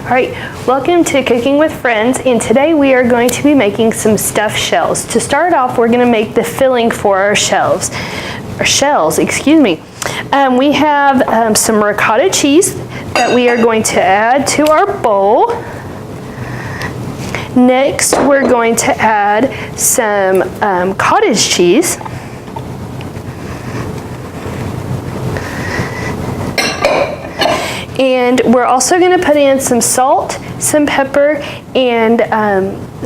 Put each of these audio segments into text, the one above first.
All right, welcome to Cooking with Friends, and today we are going to be making some stuffed shells. To start off, we're going to make the filling for our shells. We have some ricotta cheese that we are going to add to our bowl. Next, we're going to add some cottage cheese. And we're also going to put in some salt, some pepper, and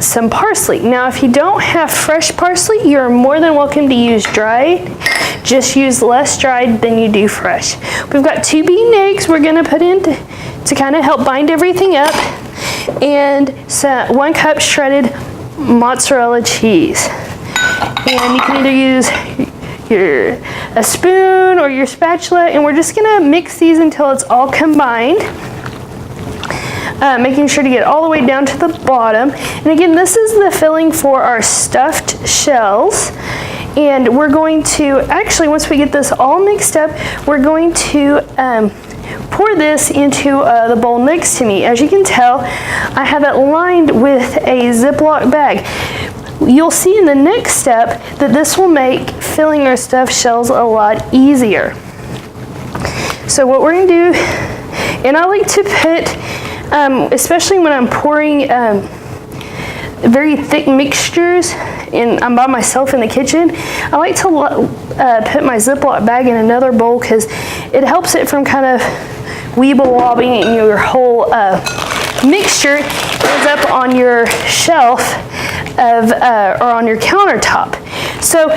some parsley. Now, if you don't have fresh parsley, you're more than welcome to use dried. Just use less dried than you do fresh. We've got 2 beaten eggs we're going to put in to kind of help bind everything up, and 1 cup shredded mozzarella cheese. And you can either use a spoon or your spatula, and we're just gonna mix these until it's all combined, making sure to get all the way down to the bottom. And again, this is the filling for our stuffed shells, and we're going to actually, once we get this all mixed up, we're going to pour this into the bowl next to me. As you can tell, I have it lined with a Ziploc bag. You'll see in the next step that this will make filling our stuffed shells a lot easier. So what we're going to do, and I like to put, especially when I'm pouring very thick mixtures, and I'm by myself in the kitchen, I like to put my Ziploc bag in another bowl because it helps it from kind of weeble-wobbling, and your whole mixture ends up on your shelf or on your countertop. So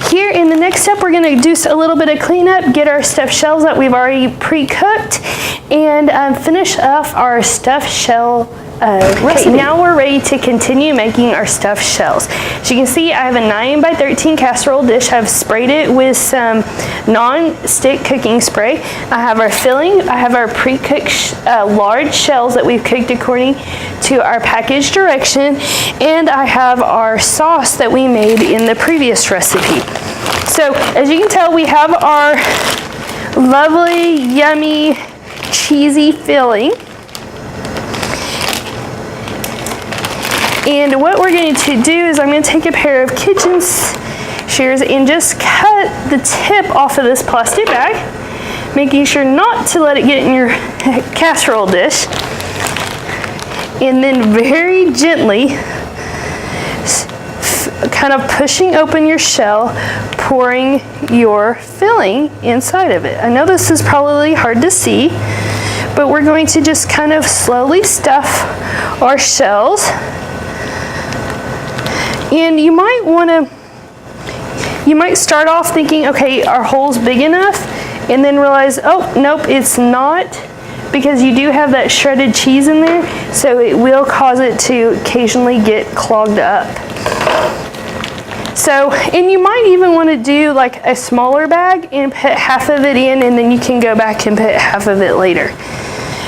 here in the next step, we're going to do a little bit of cleanup, get our stuffed shells that we've already pre-cooked, and finish off our stuffed shell recipe. Now we're ready to continue making our stuffed shells. As you can see, I have a 9 by 13 casserole dish. I've sprayed it with some non-stick cooking spray. I have our filling. I have our pre-cooked large shells that we've cooked according to our package direction, and I have our sauce that we made in the previous recipe. So as you can tell, we have our lovely, yummy, cheesy filling. And what we're going to do is I'm going to take a pair of kitchen shears and just cut the tip off of this plastic bag, making sure not to let it get in your casserole dish. And then very gently, kind of pushing open your shell, pouring your filling inside of it. I know this is probably hard to see, but we're going to just kind of slowly stuff our shells. And you might start off thinking, okay, our hole's big enough, and then realize, oh, nope, it's not, because you do have that shredded cheese in there, so it will cause it to occasionally get clogged up. So, and you might even want to do like a smaller bag and put half of it in, and then you can go back and put half of it later.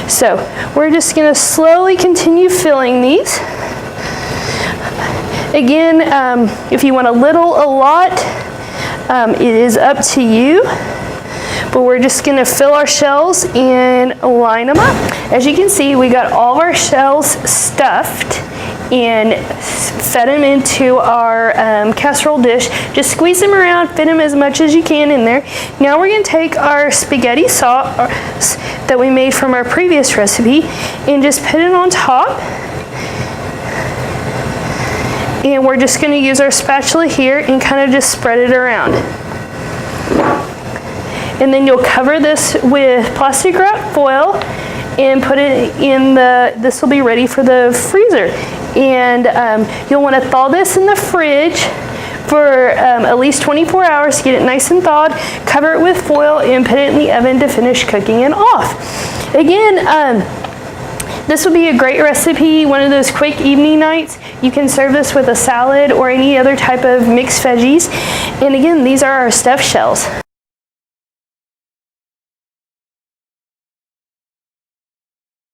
So, we're just going to slowly continue filling these. Again, if you want a little, a lot, it is up to you. But we're just going to fill our shells and line them up. As you can see, we got all of our shells stuffed and fed them into our casserole dish. Just squeeze them around, fit them as much as you can in there. Now we're going to take our spaghetti sauce that we made from our previous recipe and just put it on top. And we're just going to use our spatula here and kind of just spread it around. And then you'll cover this with plastic wrap foil and put it in this will be ready for the freezer. And you'll want to thaw this in the fridge for at least 24 hours to get it nice and thawed. Cover it with foil and put it in the oven to finish cooking it off. Again, this would be a great recipe, one of those quick evening nights. You can serve this with a salad or any other type of mixed veggies. And again, these are our stuffed shells.